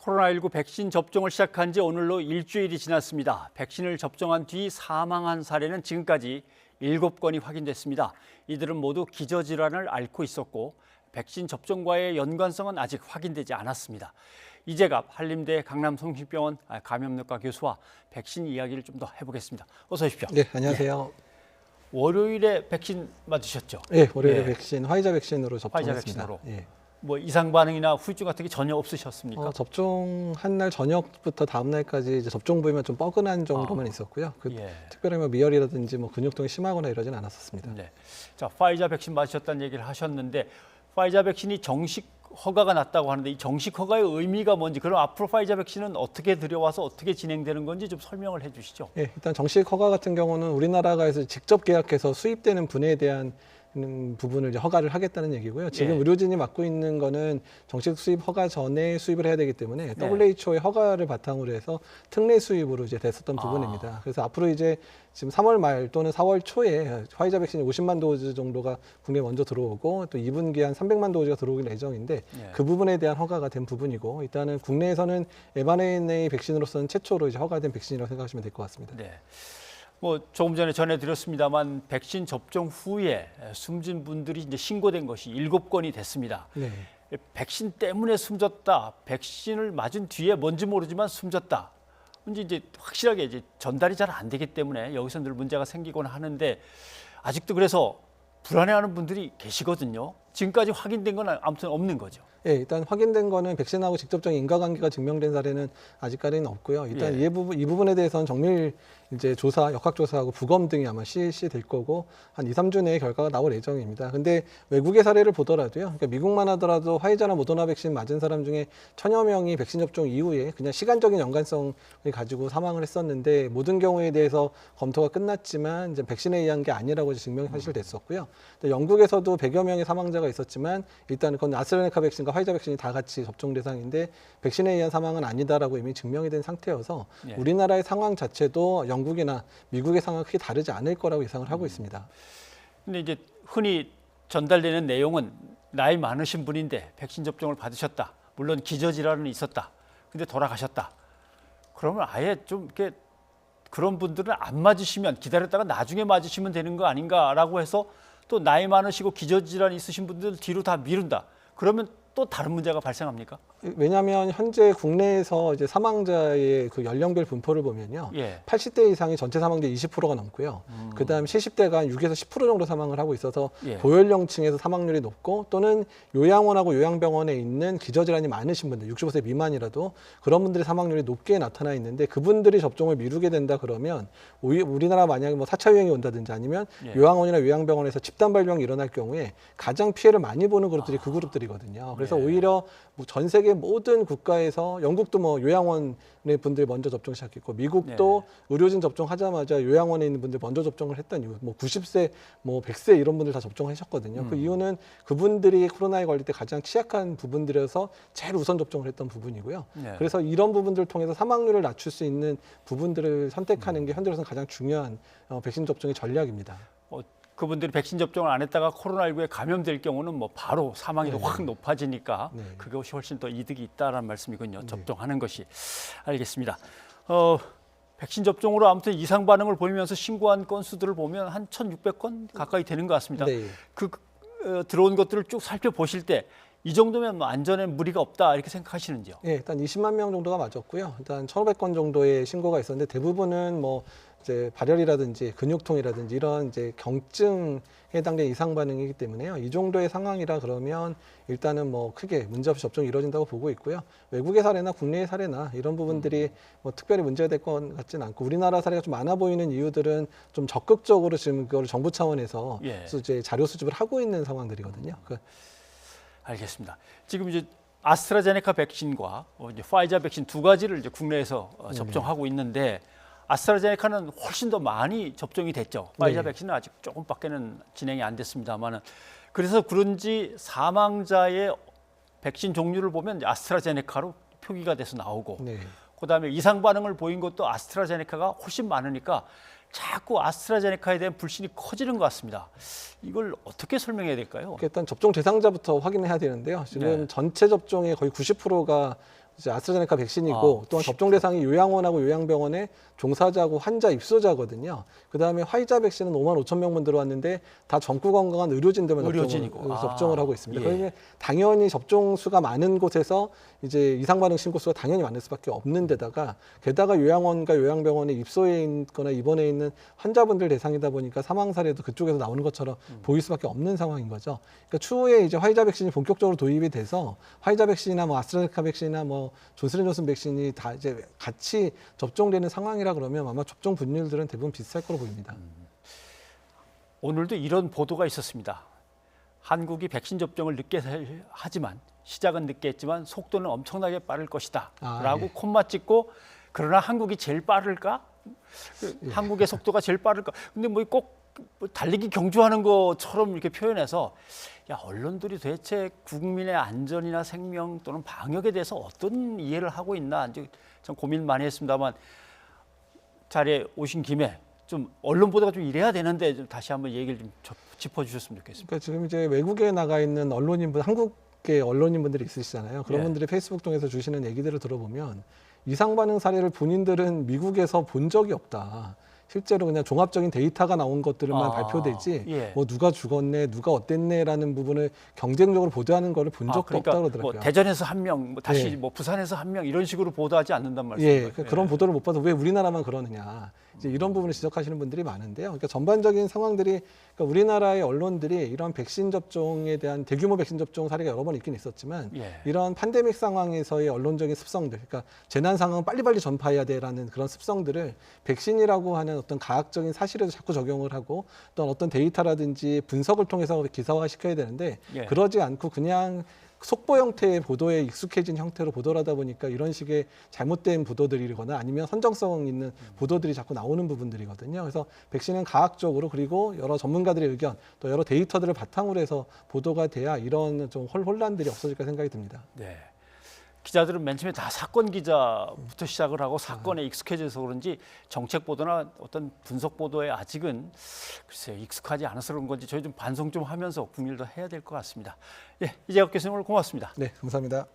코로나19 백신 접종을 시작한 지 오늘로 일주일이 지났습니다. 백신을 접종한 뒤 사망한 사례는 지금까지 7건이 확인됐습니다. 이들은 모두 기저질환을 앓고 있었고 백신 접종과의 연관성은 아직 확인되지 않았습니다. 이재갑 한림대 강남성심병원 감염내과 교수와 백신 이야기를 좀 더 해보겠습니다. 어서 오십시오. 네, 안녕하세요. 월요일에 백신 맞으셨죠? 네, 월요일에 백신, 화이자 백신으로 접종했습니다. 화이자 백신으로. 예. 뭐 이상 반응이나 후유증 같은 게 전혀 없으셨습니까? 접종한 날 저녁부터 다음 날까지 이제 접종 부위만 좀 뻐근한 정도만 있었고요. 특별히 뭐 미열이라든지 뭐 근육통이 심하거나 이러진 않았었습니다. 네. 자, 파이자 백신 맞으셨다는 얘기를 하셨는데 파이자 백신이 정식 허가가 났다고 하는데 이 정식 허가의 의미가 뭔지, 그럼 앞으로 파이자 백신은 어떻게 들여와서 어떻게 진행되는 건지 좀 설명을 해주시죠. 예, 일단 정식 허가 같은 경우는 우리나라가 해서 직접 계약해서 수입되는 분에 대한 부분을 이제 허가를 하겠다는 얘기고요. 지금 의료진이 맡고 있는 거는 정식 수입 허가 전에 수입을 해야 되기 때문에 WHO의 허가를 바탕으로 해서 특례 수입으로 이제 됐었던 부분입니다. 그래서 앞으로 이제 지금 3월 말 또는 4월 초에 화이자 백신이 50만 도즈 정도가 국내에 먼저 들어오고 또 2분기 한 300만 도즈가 들어오길 예정인데 그 부분에 대한 허가가 된 부분이고, 일단은 국내에서는 mRNA 백신으로서는 최초로 이제 허가된 백신이라고 생각하시면 될 것 같습니다. 네. 뭐 조금 전에 전해드렸습니다만 백신 접종 후에 숨진 분들이 이제 신고된 것이 7건이 됐습니다. 네. 백신 때문에 숨졌다, 백신을 맞은 뒤에 뭔지 모르지만 숨졌다. 이제 확실하게 이제 전달이 잘 안 되기 때문에 여기서 늘 문제가 생기곤 하는데 아직도 그래서 불안해하는 분들이 계시거든요. 지금까지 확인된 건 아무튼 없는 거죠. 예, 일단 확인된 거는 백신하고 직접적인 인과관계가 증명된 사례는 아직까지는 없고요. 일단 이 부분에 대해서는 정밀 이제 조사, 역학조사하고 부검 등이 아마 실시될 거고 한 2, 3주 내에 결과가 나올 예정입니다. 근데 외국의 사례를 보더라도요. 그러니까 미국만 하더라도 화이자나 모더나 백신 맞은 사람 중에 1000여 명이 백신 접종 이후에 그냥 시간적인 연관성을 가지고 사망을 했었는데, 모든 경우에 대해서 검토가 끝났지만 이제 백신에 의한 게 아니라고 증명이 사실됐었고요. 영국에서도 100여 명의 사망자가 있었지만 일단 그건 아스트라제네카 백신과 화이자 백신이 다 같이 접종 대상인데 백신에 의한 사망은 아니다라고 이미 증명이 된 상태여서 우리나라의 상황 자체도 영국이나 미국의 상황과 크게 다르지 않을 거라고 예상을 하고 있습니다. 근데 이제 흔히 전달되는 내용은 나이 많으신 분인데 백신 접종을 받으셨다. 물론 기저질환은 있었다. 근데 돌아가셨다. 그러면 아예 좀 이렇게 그런 분들은 안 맞으시면 기다렸다가 나중에 맞으시면 되는 거 아닌가라고 해서 또 나이 많으시고 기저질환 있으신 분들 뒤로 다 미룬다. 그러면 또 다른 문제가 발생합니까? 왜냐하면 현재 국내에서 이제 사망자의 그 연령별 분포를 보면요, 80대 이상이 전체 사망자의 20%가 넘고요. 그다음 70대가 한 6에서 10% 정도 사망을 하고 있어서 고연령층에서 사망률이 높고, 또는 요양원하고 요양병원에 있는 기저질환이 많으신 분들, 65세 미만이라도 그런 분들의 사망률이 높게 나타나 있는데, 그분들이 접종을 미루게 된다 그러면 우리나라 만약에 뭐 4차 유행이 온다든지 아니면 요양원이나 요양병원에서 집단 발병이 일어날 경우에 가장 피해를 많이 보는 그룹들이 그 그룹들이거든요. 그래서 오히려 뭐 전 세계 모든 국가에서, 영국도 뭐 요양원의 분들 먼저 접종 시작했고, 미국도 의료진 접종하자마자 요양원에 있는 분들 먼저 접종을 했던 이유, 뭐 90세, 뭐 100세 이런 분들 다 접종하셨거든요. 그 이유는 그분들이 코로나에 걸릴 때 가장 취약한 부분들에서 제일 우선 접종을 했던 부분이고요. 그래서 이런 부분들을 통해서 사망률을 낮출 수 있는 부분들을 선택하는 게 현재로서는 가장 중요한 백신 접종의 전략입니다. 그분들이 백신 접종을 안 했다가 코로나19에 감염될 경우는 뭐 바로 사망률이 확 높아지니까 그것이 훨씬 더 이득이 있다라는 말씀이군요. 접종하는 것이. 알겠습니다. 백신 접종으로 아무튼 이상 반응을 보이면서 신고한 건수들을 보면 한 1,600건 가까이 되는 것 같습니다. 들어온 것들을 쭉 살펴보실 때 이 정도면 뭐 안전에 무리가 없다 이렇게 생각하시는지요? 예, 일단 20만 명 정도가 맞았고요. 일단 1,500건 정도의 신고가 있었는데, 대부분은 뭐 이제 발열이라든지 근육통이라든지 이런 이제 경증에 해당된 이상 반응이기 때문에요. 이 정도의 상황이라 그러면 일단은 뭐 크게 문제없이 접종이 이루어진다고 보고 있고요. 외국의 사례나 국내의 사례나 이런 부분들이 뭐 특별히 문제가 될 것 같지는 않고, 우리나라 사례가 좀 많아 보이는 이유들은 좀 적극적으로 지금 그걸 정부 차원에서 이제 자료 수집을 하고 있는 상황들이거든요. 알겠습니다. 지금 이제 아스트라제네카 백신과 이제 화이자 백신 두 가지를 이제 국내에서 접종하고 있는데, 아스트라제네카는 훨씬 더 많이 접종이 됐죠. 화이자 백신은 아직 조금밖에는 진행이 안 됐습니다만은, 그래서 그런지 사망자의 백신 종류를 보면 이제 아스트라제네카로 표기가 돼서 나오고, 그다음에 이상 반응을 보인 것도 아스트라제네카가 훨씬 많으니까 자꾸 아스트라제네카에 대한 불신이 커지는 것 같습니다. 이걸 어떻게 설명해야 될까요? 일단 접종 대상자부터 확인해야 되는데요. 지금 전체 접종의 거의 90%가 이제 아스트라제네카 백신이고 또한 접종 대상이 요양원하고 요양병원의 종사자고 환자 입소자거든요. 그다음에 화이자 백신은 5만 5천 명분 들어왔는데 다 젊고 건강한 의료진들만 접종을 하고 있습니다. 그러면 당연히 접종 수가 많은 곳에서 이제 이상 반응 신고 수가 당연히 많을 수밖에 없는 데다가 게다가 요양원과 요양병원에 입소해 있거나 입원해 있는 환자분들 대상이다 보니까 사망 사례도 그쪽에서 나오는 것처럼 보일 수밖에 없는 상황인 거죠. 그러니까 추후에 이제 화이자 백신이 본격적으로 도입이 돼서 화이자 백신이나 뭐 아스트라제네카 백신이나 뭐 존슨앤존슨 백신이 다 이제 같이 접종되는 상황이라 그러면 아마 접종 분율들은 대부분 비슷할 거로 보입니다. 오늘도 이런 보도가 있었습니다. 한국이 백신 접종을 늦게 하지만 시작은 늦게 했지만 속도는 엄청나게 빠를 것이다 라고 콤마 찍고 그러나 한국이 제일 빠를까? 한국의 속도가 제일 빠를까? 근데 뭐 꼭 달리기 경주하는 것처럼 이렇게 표현해서 야, 언론들이 도대체 국민의 안전이나 생명 또는 방역에 대해서 어떤 이해를 하고 있나 이제 참 고민 많이 했습니다만 자리에 오신 김에 좀 언론 보도가 좀 이래야 되는데 좀 다시 한번 얘기를 좀 짚어주셨으면 좋겠습니다. 그러니까 지금 이제 외국에 나가 있는 언론인분, 한국계 언론인분들이 있으시잖아요. 그런 분들이 페이스북 통해서 주시는 얘기들을 들어보면 이상 반응 사례를 본인들은 미국에서 본 적이 없다. 실제로 그냥 종합적인 데이터가 나온 것들만 발표되지 뭐 누가 죽었네, 누가 어땠네라는 부분을 경쟁적으로 보도하는 거를 본 적도 그러니까 없다고 그러더라고요. 뭐 대전에서 한 명, 뭐 다시 뭐 부산에서 한 명 이런 식으로 보도하지 않는단 말씀이에요. 그러니까 그런 보도를 못 봐서 왜 우리나라만 그러느냐. 이제 이런 부분을 지적하시는 분들이 많은데요. 그러니까 전반적인 상황들이 그러니까 우리나라의 언론들이 이런 백신 접종에 대한 대규모 백신 접종 사례가 여러 번 있긴 있었지만 이런 팬데믹 상황에서의 언론적인 습성들, 그러니까 재난 상황은 빨리빨리 전파해야 돼라는 그런 습성들을 백신이라고 하는 어떤 과학적인 사실에도 자꾸 적용을 하고 또 어떤 데이터라든지 분석을 통해서 기사화 시켜야 되는데 그러지 않고 그냥 속보 형태의 보도에 익숙해진 형태로 보도를 하다 보니까 이런 식의 잘못된 보도들이거나 아니면 선정성 있는 보도들이 자꾸 나오는 부분들이거든요. 그래서 백신은 과학적으로 그리고 여러 전문가들의 의견 또 여러 데이터들을 바탕으로 해서 보도가 돼야 이런 좀 혼란들이 없어질까 생각이 듭니다. 네. 기자들은 맨 처음에 다 사건 기자부터 시작을 하고 사건에 익숙해져서 그런지 정책 보도나 어떤 분석 보도에 아직은 글쎄요 익숙하지 않아서 그런 건지 저희 좀 반성 좀 하면서 국민들도 해야 될 것 같습니다. 예, 이재학 교수님 오늘 고맙습니다. 네, 감사합니다.